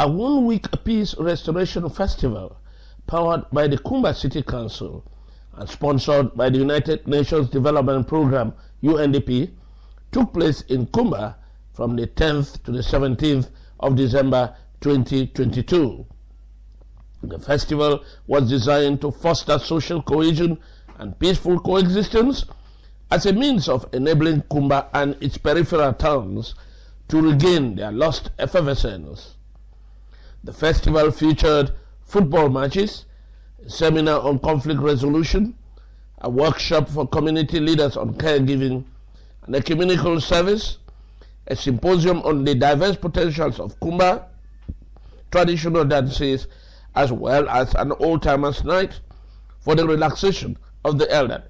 A one-week Peace Restoration Festival powered by the Kumba City Council and sponsored by the United Nations Development Programme UNDP took place in Kumba from the 10th to the 17th of December 2022. The festival was designed to foster social cohesion and peaceful coexistence as a means of enabling Kumba and its peripheral towns to regain their lost effervescence. The festival featured football matches, a seminar on conflict resolution, a workshop for community leaders on caregiving, an ecumenical service, a symposium on the diverse potentials of Kumba, traditional dances, as well as an old-timers night for the relaxation of the elderly.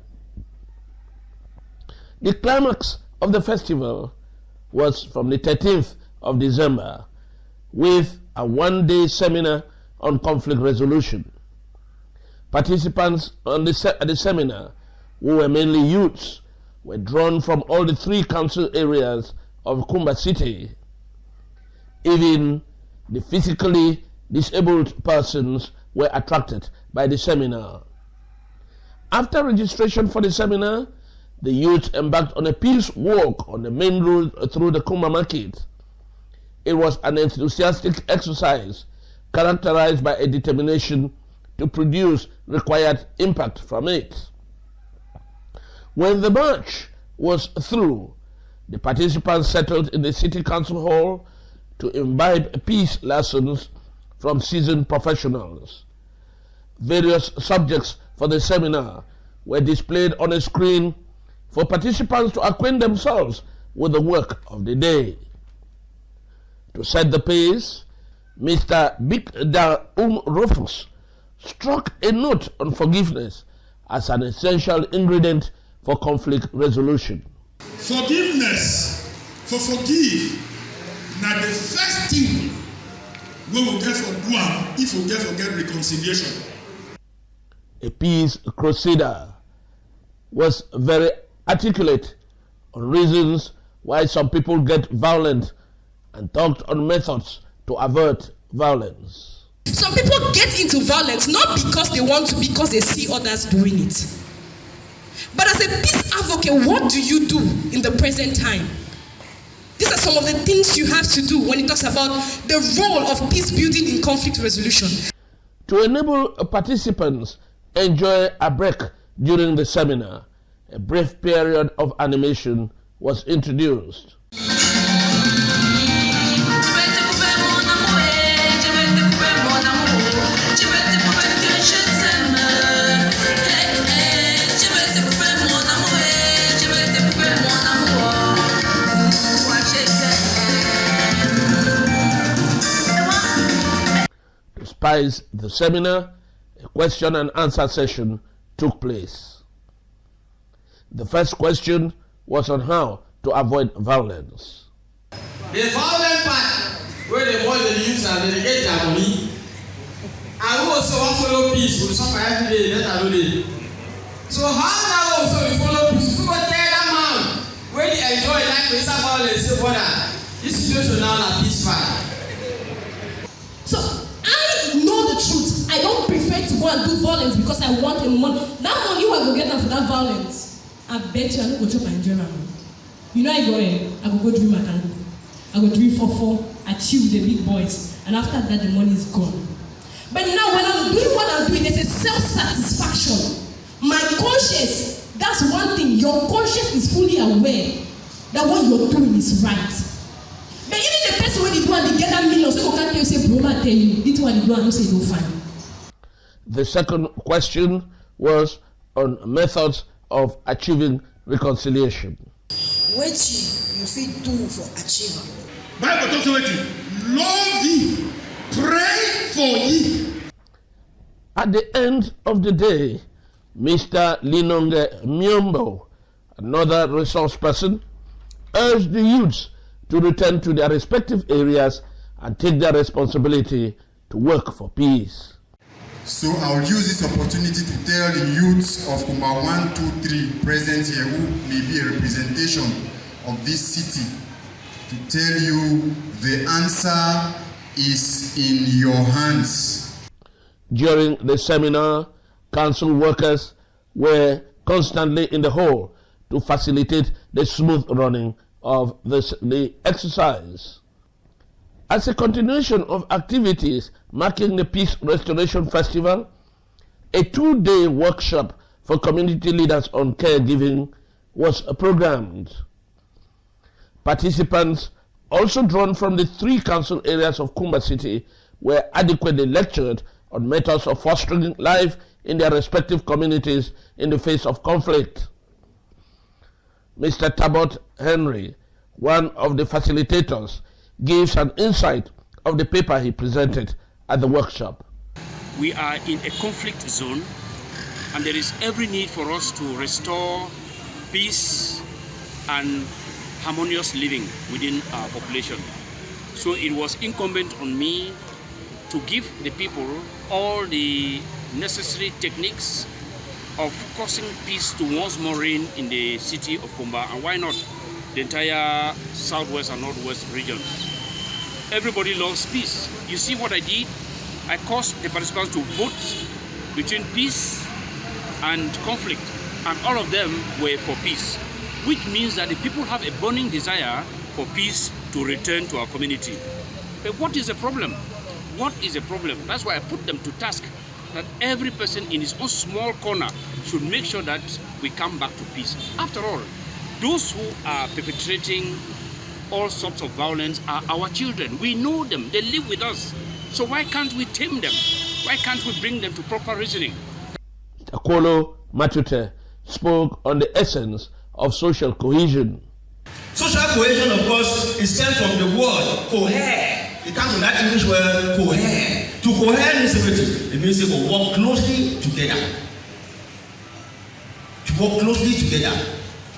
The climax of the festival was from the 13th of December with a one-day seminar on conflict resolution. Participants at the seminar, who were mainly youths, were drawn from all the 3 council areas of Kumba City. Even the physically disabled persons were attracted by the seminar. After registration for the seminar, the youth embarked on a peace walk on the main road through the Kumba market. It was an enthusiastic exercise characterized by a determination to produce required impact from it. When the march was through, the participants settled in the City Council Hall to imbibe peace lessons from seasoned professionals. Various subjects for the seminar were displayed on a screen for participants to acquaint themselves with the work of the day. To set the pace, Mr. Bigda Rufus struck a note on forgiveness as an essential ingredient for conflict resolution. Forgiveness, for forgive, now the first thing we will get for Guam if we get reconciliation. A peace crusader was very articulate on reasons why some people get violent and talked on methods to avert violence. Some people get into violence not because they want to, because they see others doing it. But as a peace advocate, what do you do in the present time? These are some of the things you have to do when it talks about the role of peace building in conflict resolution. To enable participants enjoy a break during the seminar, a brief period of animation was introduced. To spice the seminar, a question and answer session took place. The first question was on how to avoid violence. The violent part, where the boys they use and they get their money, and we also want to follow peace. We suffer every day, let alone day. So how now also we follow peace? We go tell that man where they enjoy life without violence. Say, brother, this situation now is peace part. So I know the truth. I don't prefer to go and do violence because I want the money. That money you will go get them for that violence. I bet you I don't go chop and enjoy my money. You know I go dream I can go. I go dream for achieve the big boys, and after that the money is gone. But now when I'm doing what I'm doing, there's a self-satisfaction. My conscience, that's one thing. Your conscience is fully aware that what you're doing is right. But even the person when they do and they get that million, so you can't tell you say, bro, I tell you, this one they do and you say, no fine. The second question was on methods of achieving reconciliation. What you fit do for achieving? Bible talks about it. Love thee, pray for ye. At the end of the day, Mr. Linonge Myombo, another resource person, urged the youths to return to their respective areas and take their responsibility to work for peace. So I'll use this opportunity to tell the youths of Kumba 1, 2, 3 present here who may be a representation of this city to tell you the answer is in your hands. During the seminar, council workers were constantly in the hall to facilitate the smooth running of the exercise. As a continuation of activities marking the Peace Restoration Festival, a 2-day workshop for community leaders on caregiving was programmed. Participants, also drawn from the 3 council areas of Kumba City, were adequately lectured on methods of fostering life in their respective communities in the face of conflict. Mr. Tabot Henry, one of the facilitators, gives an insight of the paper he presented at the workshop. We are in a conflict zone, and there is every need for us to restore peace and harmonious living within our population. So it was incumbent on me to give the people all the necessary techniques of causing peace to once more reign in the city of Kumba, and why not the entire southwest and northwest regions. Everybody loves peace. You see what I did? I caused the participants to vote between peace and conflict, and all of them were for peace, which means that the people have a burning desire for peace to return to our community. But what is the problem? What is the problem? That's why I put them to task that every person in his own small corner should make sure that we come back to peace. After all, those who are perpetrating all sorts of violence are our children. We know them, they live with us. So why can't we tame them? Why can't we bring them to proper reasoning? Akolo Matute spoke on the essence of social cohesion. Social cohesion, of course, is stemmed from the word cohere. It comes from that English word cohere. To cohere means everything. It means to work closely together. To work closely together.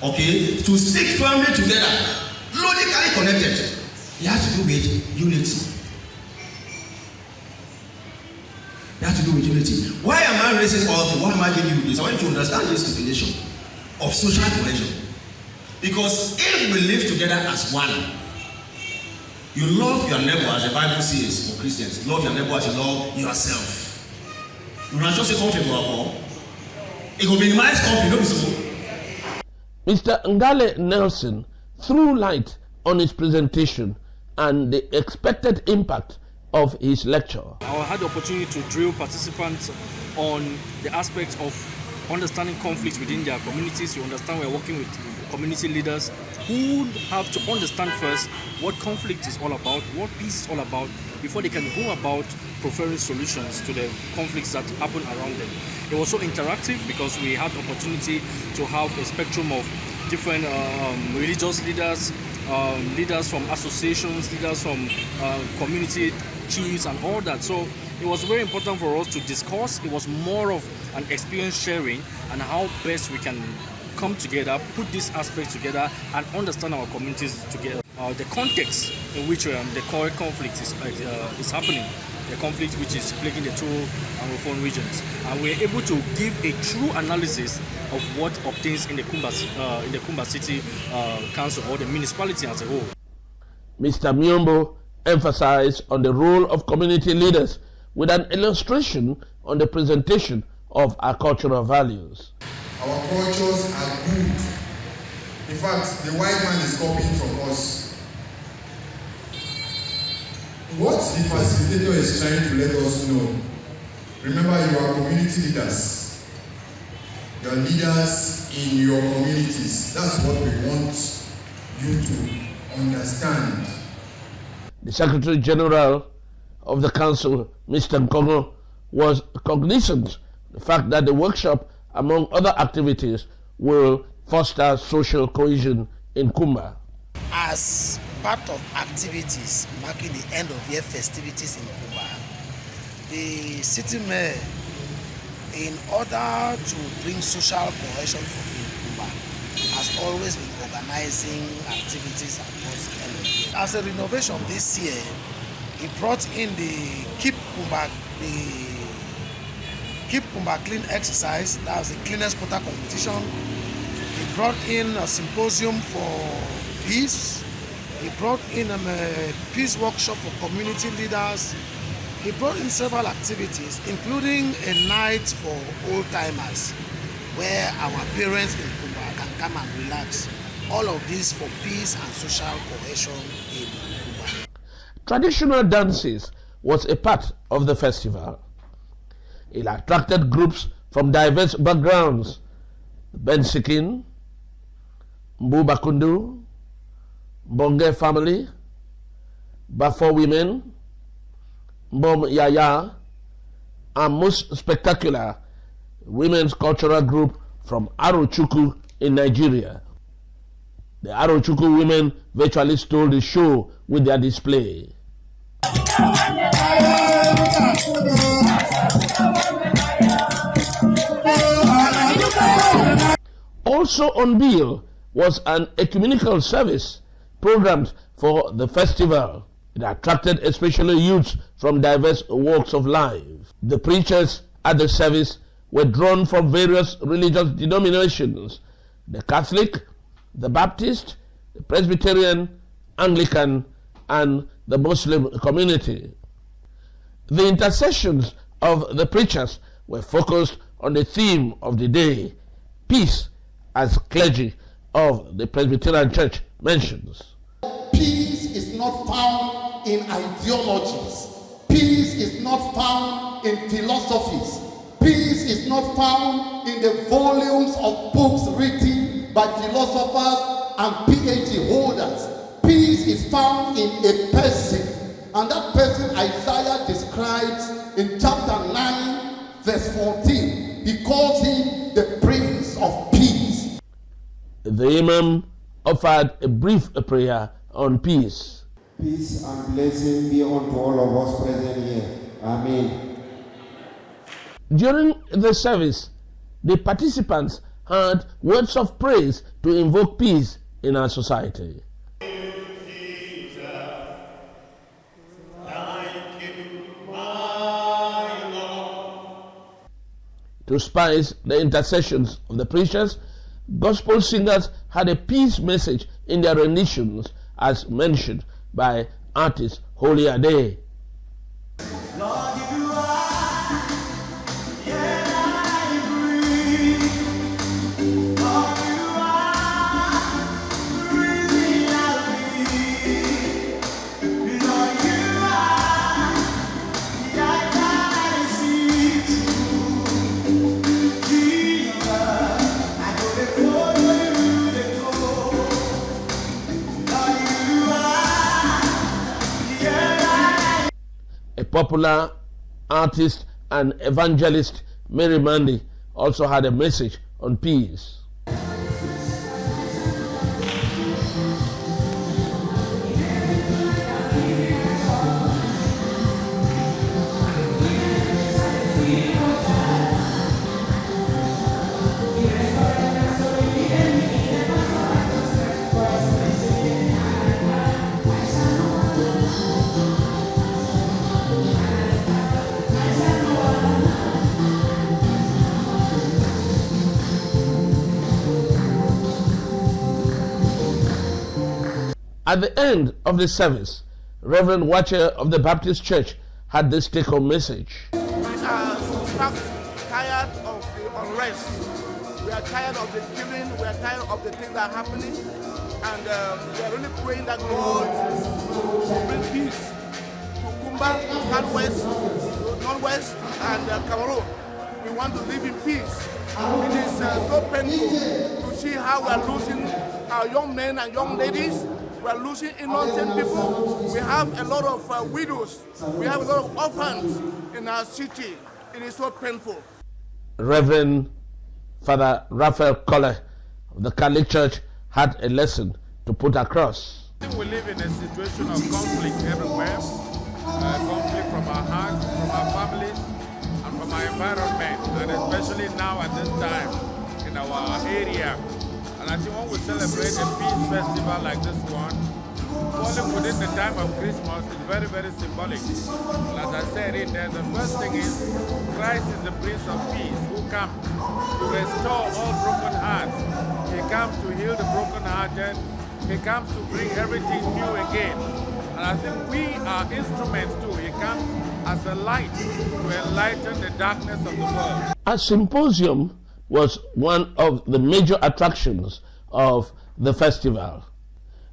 Okay? To stick firmly together. Logically connected. It has to do with unity. It has to do with unity. Why am I raising all this? Why am I giving you this? I want you to understand this definition of social cohesion. Because if we live together as one, you love your neighbor as the Bible says for Christians. Love your neighbor as you love yourself. You not just say conflict or it will minimize conflict, don't be so. Mr. Ngale Nelson threw light on his presentation and the expected impact of his lecture. I had the opportunity to drill participants on the aspects of understanding conflicts within their communities. You understand we're working with community leaders who have to understand first what conflict is all about, what peace is all about, before they can go about preferring solutions to the conflicts that happen around them. It was so interactive because we had the opportunity to have a spectrum of different religious leaders, leaders from associations, leaders from community chiefs and all that. So it was very important for us to discuss. It was more of an experience sharing and how best we can come together, put these aspects together and understand our communities together. The context in which the current conflict is happening, the conflict which is plaguing the 2 Anglophone regions. And we're able to give a true analysis of what obtains in the Kumba City Council or the municipality as a whole. Mr. Myombo emphasized on the role of community leaders with an illustration on the presentation of our cultural values. Our cultures are good. In fact, the white man is copying from us. What the facilitator is trying to let us know, remember you are community leaders. You are leaders in your communities. That's what we want you to understand. The Secretary General of the Council, Mr. Nkongo, was cognizant of the fact that the workshop, among other activities, will foster social cohesion in Kumba. As part of activities marking the end of year festivities in Kumba, the city mayor, in order to bring social cohesion in Kumba, has always been organizing activities across the end of the year. As a renovation this year, he brought in the Keep Kumba Clean exercise. That was the cleanest quarter competition. He brought in a symposium for peace. He brought in a peace workshop for community leaders. He brought in several activities, including a night for old-timers, where our parents in Kumba can come and relax. All of this for peace and social cohesion in Kumba. Traditional dances was a part of the festival. It attracted groups from diverse backgrounds: Bensikin, Mbubakundu, Bonge family, Bafo women, Mbom Yaya, and most spectacular, women's cultural group from Arochukwu in Nigeria. The Arochukwu women virtually stole the show with their display. Also on bill was an ecumenical service programmed for the festival. It attracted especially youths from diverse walks of life. The preachers at the service were drawn from various religious denominations: the Catholic, the Baptist, the Presbyterian, Anglican, and the Muslim community. The intercessions of the preachers were focused on the theme of the day, peace, as clergy of the Presbyterian Church mentions. Peace is not found in ideologies. Peace is not found in philosophies. Peace is not found in the volumes of books written by philosophers and PhD holders. Peace is found in a person, and that person Isaiah describes in chapter 9, verse 14. He calls him the Prince of Peace. The Imam offered a brief prayer on peace. Peace and blessing be unto all of us present here. Amen. During the service, the participants heard words of praise to invoke peace in our society. To spice the intercessions of the preachers, gospel singers had a peace message in their renditions, as mentioned by artist Holy Ade. Popular artist and evangelist Mary Mandy also had a message on peace. At the end of the service, Reverend Watcher of the Baptist Church had this take-home message. We are tired of the unrest. We are tired of the killing. We are tired of the things that are happening. And we are really praying that God will bring peace to Kumba, Southwest, Northwest, and Cameroon. We want to live in peace. It is so painful to see how we are losing our young men and young ladies. We are losing innocent people. We have a lot of widows. We have a lot of orphans in our city. It is so painful. Reverend Father Raphael Kolle of the Catholic Church had a lesson to put across. We live in a situation of conflict everywhere. Conflict from our hearts, from our families, and from our environment, and especially now at this time in our area. And I think when we celebrate a peace festival like this one, falling within the time of Christmas is very, very symbolic. And as I said in there, the first thing is Christ is the Prince of Peace who comes to restore all broken hearts. He comes to heal the brokenhearted. He comes to bring everything new again. And I think we are instruments too. He comes as a light to enlighten the darkness of the world. A symposium was one of the major attractions of the festival.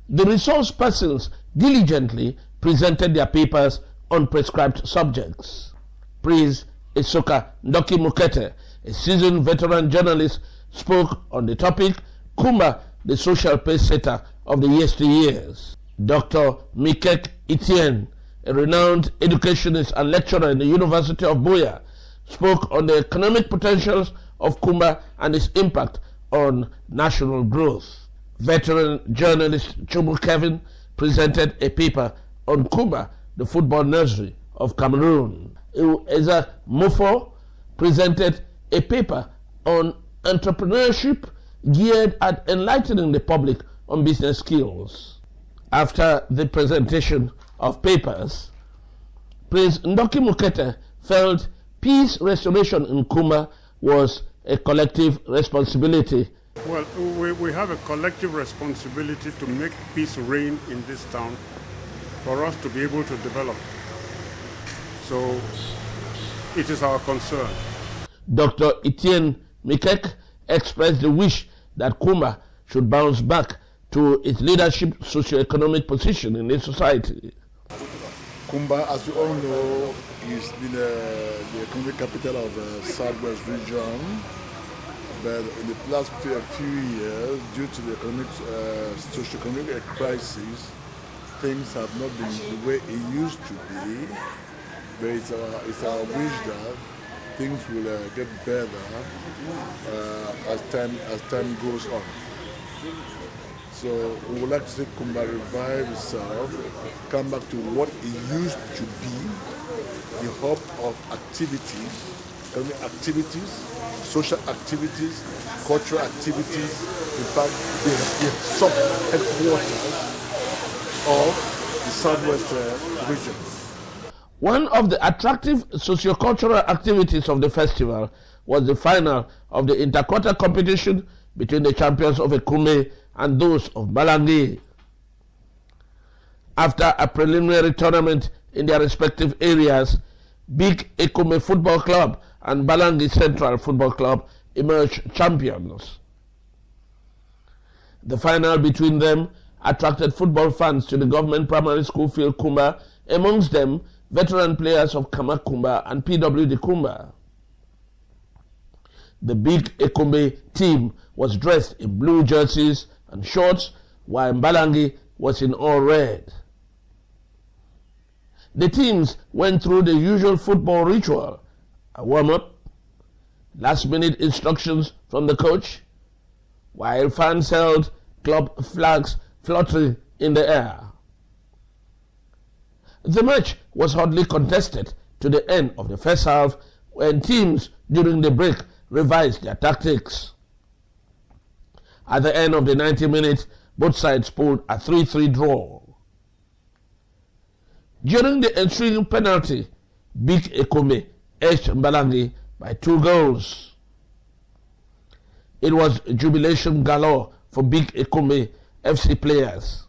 The resource persons diligently presented their papers on prescribed subjects. Prince Isoka Ndoki Mukete, a seasoned veteran journalist, spoke on the topic, Kumba, the social pace-setter of the yesteryears. Dr. Mikek Etienne, a renowned educationist and lecturer in the University of Buea, spoke on the economic potentials of Kumba and its impact on national growth. Veteran journalist Chubu Kevin presented a paper on Kumba, the football nursery of Cameroon. Eza Mofo presented a paper on entrepreneurship geared at enlightening the public on business skills. After the presentation of papers, Prince Ndoki Mukete felt peace restoration in Kumba was a collective responsibility. Well, we have a collective responsibility to make peace reign in this town for us to be able to develop. So it is our concern. Dr. Etienne Mikek expressed the wish that Kumba should bounce back to its leadership socio-economic position in the society. Kumba, as you all know, is the economic capital of the Southwest region. But in the last few years, due to the socio-economic crisis, things have not been the way it used to be. But it's our wish that things will get better as time goes on. So we would like to see Kumba revive itself, come back to what it used to be, the hub of activities, economic activities, social activities, cultural activities, in fact, the sub-headquarters of the Southwest region. One of the attractive socio-cultural activities of the festival was the final of the interquarter competition between the champions of Ekume and those of Balangi. After a preliminary tournament in their respective areas, Big Ekume Football Club and Balangi Central Football Club emerged champions. The final between them attracted football fans to the government primary school field Kumba, amongst them veteran players of Kama Kumba and PWD Kumba. The Big Ekume team was dressed in blue jerseys and shorts, while Mbalangi was in all red. The teams went through the usual football ritual, a warm-up, last-minute instructions from the coach, while fans held club flags fluttering in the air. The match was hotly contested to the end of the first half, when teams during the break revised their tactics. At the end of the 90 minutes, both sides pulled a 3-3 draw. During the ensuing penalty, Big Ekume edged Mbalangi by 2 goals. It was jubilation galore for Big Ekume FC players.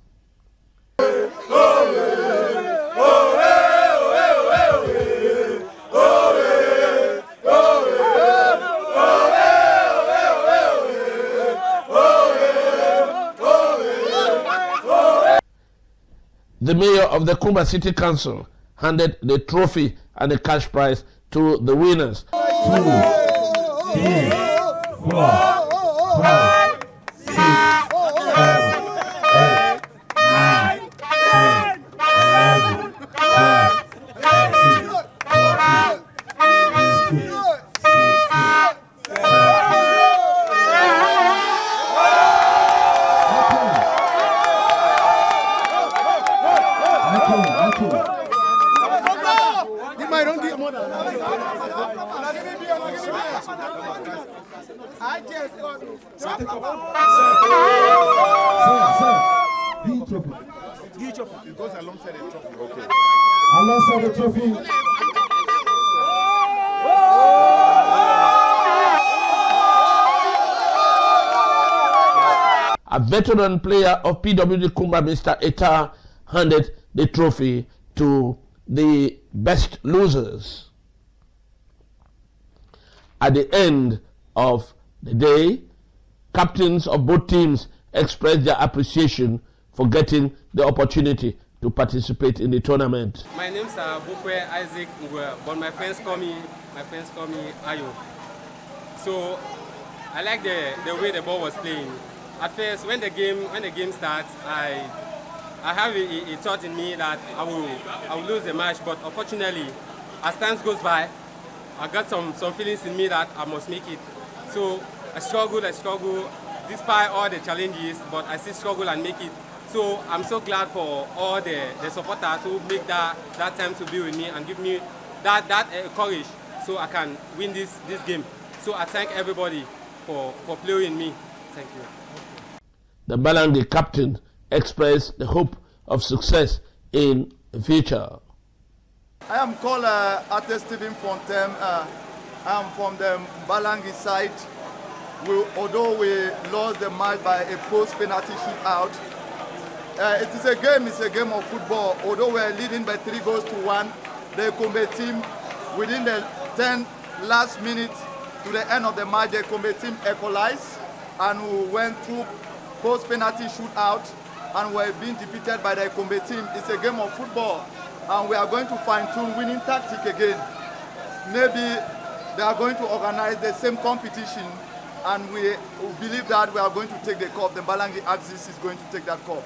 The mayor of the Kumba City Council handed the trophy and the cash prize to the winners. 2, 3, 4, 5, 6, 7, 8, 9, 10, 11, 12, 13, 14, 15, 16, 17. It goes alongside the trophy. Okay. Alongside the trophy. a veteran player of PWD Kumba, Mr. Eta, handed the trophy to the best losers. At the end of the day, captains of both teams expressed their appreciation for getting the opportunity to participate in the tournament. My name is Bukwe Isaac Ngwe, but my friends call me Ayo. So I like the way the ball was playing. At first, when the game starts, I have a thought in me that I will lose the match, but unfortunately, as time goes by, I got some feelings in me that I must make it. So I struggle, despite all the challenges, but I still struggle and make it. So I'm so glad for all the supporters who make that time to be with me and give me that courage so I can win this game. So I thank everybody for playing me. Thank you. The Balangi captain expressed the hope of success in the future. I am called Ate Stephen Fontem. I am from the Balangi side. Although we lost the match by a post-penalty shootout, it's a game of football. Although we are leading by 3-1, the Kumba team, within the 10 last minutes to the end of the match, the Kumba team equalized and we went through post-penalty shootout and we're being defeated by the Kumba team. It's a game of football and we are going to fine-tune winning tactic again. Maybe they are going to organize the same competition and we believe that we are going to take the cup. The Balangi Axis is going to take that cup.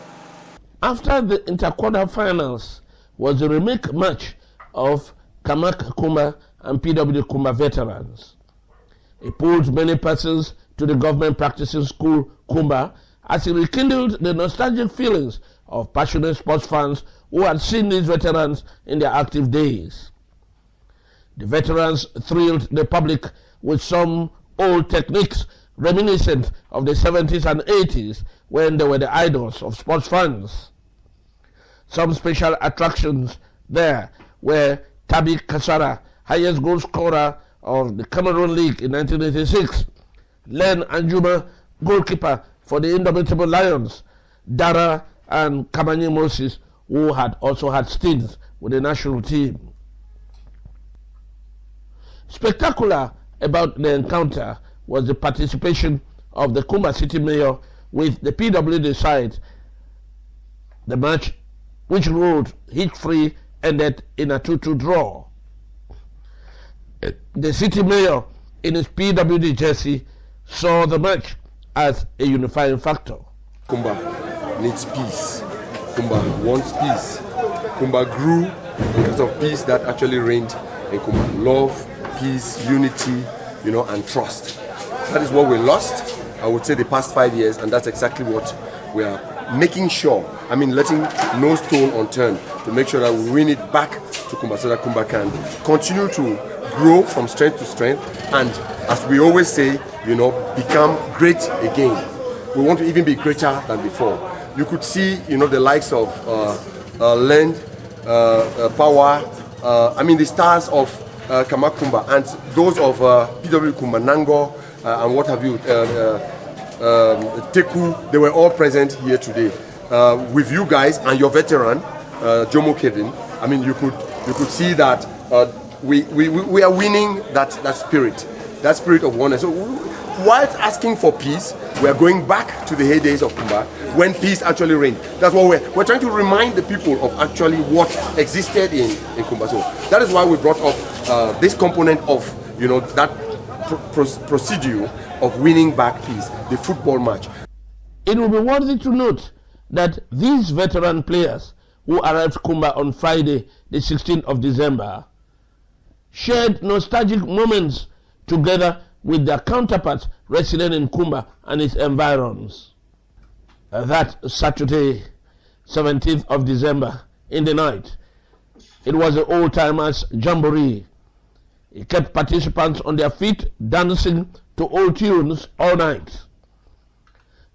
After the inter-quarter-finals was the remake match of Kamak Kumba and PWD Kumba veterans. It pulled many persons to the government practicing school Kumba as it rekindled the nostalgic feelings of passionate sports fans who had seen these veterans in their active days. The veterans thrilled the public with some old techniques reminiscent of the 70s and 80s when they were the idols of sports fans. Some special attractions there were Tabi Kasara, highest goal scorer of the Cameroon League in 1986, Len Anjuma, goalkeeper for the Indomitable Lions, Dara and Kamani Moses, who had also had stints with the national team. Spectacular about the encounter was the participation of the Kumba City Mayor with the PWD side. The match, which ruled hit-free, ended in a 2-2 draw. The city mayor, in his PWD jersey, saw the match as a unifying factor. Kumba needs peace. Kumba wants peace. Kumba grew because of peace that actually reigned in Kumba. Love, peace, unity, and trust. That is what we lost, I would say, the past 5 years, and that's exactly what we are making sure, letting no stone unturned to make sure that we win it back to Kumba so that Kumba can continue to grow from strength to strength and, as we always say, become great again. We want to even be greater than before. You could see, the likes of Land, Power, the stars of Kamak Kumba and those of PW Kumba, Nango, and what have you, Teku, they were all present here today. With you guys and your veteran, Jomo Kevin, you could see that we are winning that spirit of oneness. So whilst asking for peace, we are going back to the heydays of Kumba when peace actually reigned. That's what we're trying to remind the people of actually what existed in Kumba. So that is why we brought up this component of that procedure of winning back peace, the football match. It will be worthy to note that these veteran players who arrived Kumba on Friday, the 16th of December, shared nostalgic moments together with their counterparts resident in Kumba and its environs. That Saturday, 17th of December, in the night, it was the old-timers jamboree. It kept participants on their feet, dancing to old tunes all night.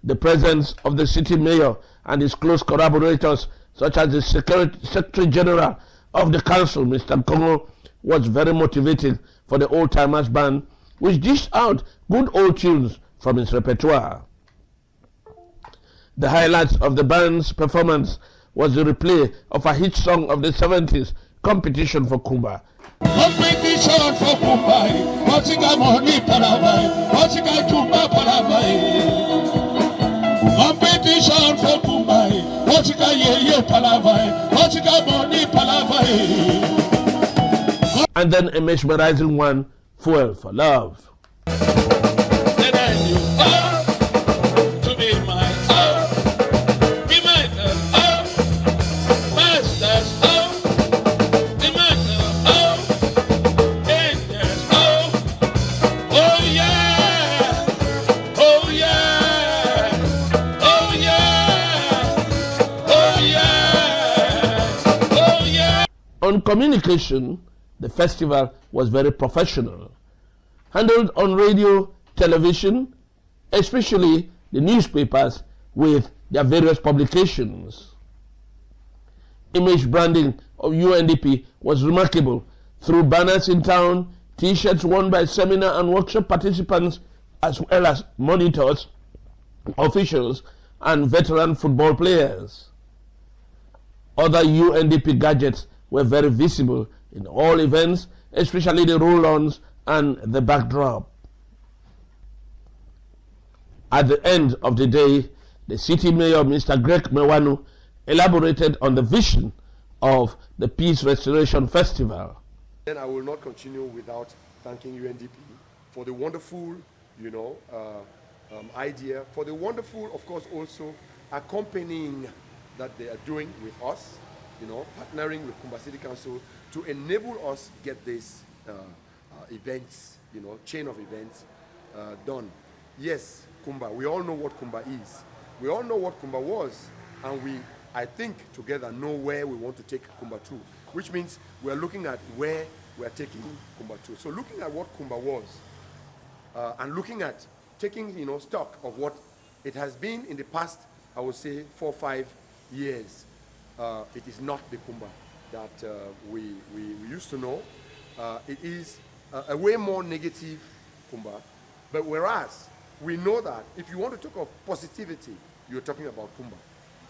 The presence of the city mayor and his close collaborators, such as the Secretary General of the Council, Mr. Kongo, was very motivating for the old-timers band, which dished out good old tunes from its repertoire. The highlights of the band's performance was the replay of a hit song of the 70s, Competition for Kumba. Competition for Kumba, Motika Moni Palavai, Motika Kumba Palavai. Competition for Kumba, Motika Ye Palavai, Motika Moni Palavai. And then a mesmerizing one, Fuel for Love. On communication, the festival was very professional, handled on radio, television, especially the newspapers with their various publications. Image branding of UNDP was remarkable through banners in town, t-shirts worn by seminar and workshop participants, as well as monitors, officials, and veteran football players. Other UNDP gadgets were very visible in all events, especially the roll-ons and the backdrop. At the end of the day, the city mayor, Mr. Greg Mewanu, elaborated on the vision of the Peace Restoration Festival. Then I will not continue without thanking UNDP for the wonderful, idea, for the wonderful, of course, also accompanying that they are doing with us, partnering with Kumba City Council to enable us get this events, chain of events done. Yes, Kumba, we all know what Kumba is. We all know what Kumba was, and we, I think, together know where we want to take Kumba to, which means we are looking at where we are taking Kumba to. So looking at what Kumba was, and looking at taking, stock of what it has been in the past, I would say 4 or 5 years. It is not the Kumba that we used to know. It is a way more negative Kumba. But whereas we know that if you want to talk of positivity, you're talking about Kumba.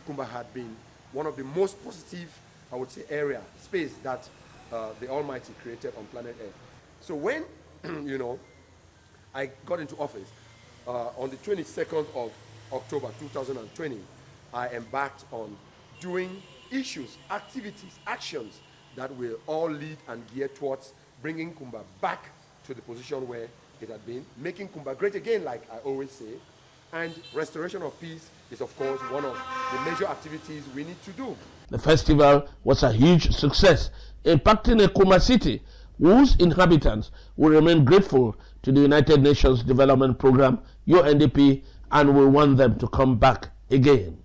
Kumba had been one of the most positive, I would say, space that the Almighty created on planet Earth. So when, I got into office on the 22nd of October 2020, I embarked on doing issues, activities, actions that will all lead and gear towards bringing Kumba back to the position where it had been, making Kumba great again, like I always say, and restoration of peace is, of course, one of the major activities we need to do. The festival was a huge success, impacting a Kumba city whose inhabitants will remain grateful to the United Nations Development Program, UNDP, and will want them to come back again.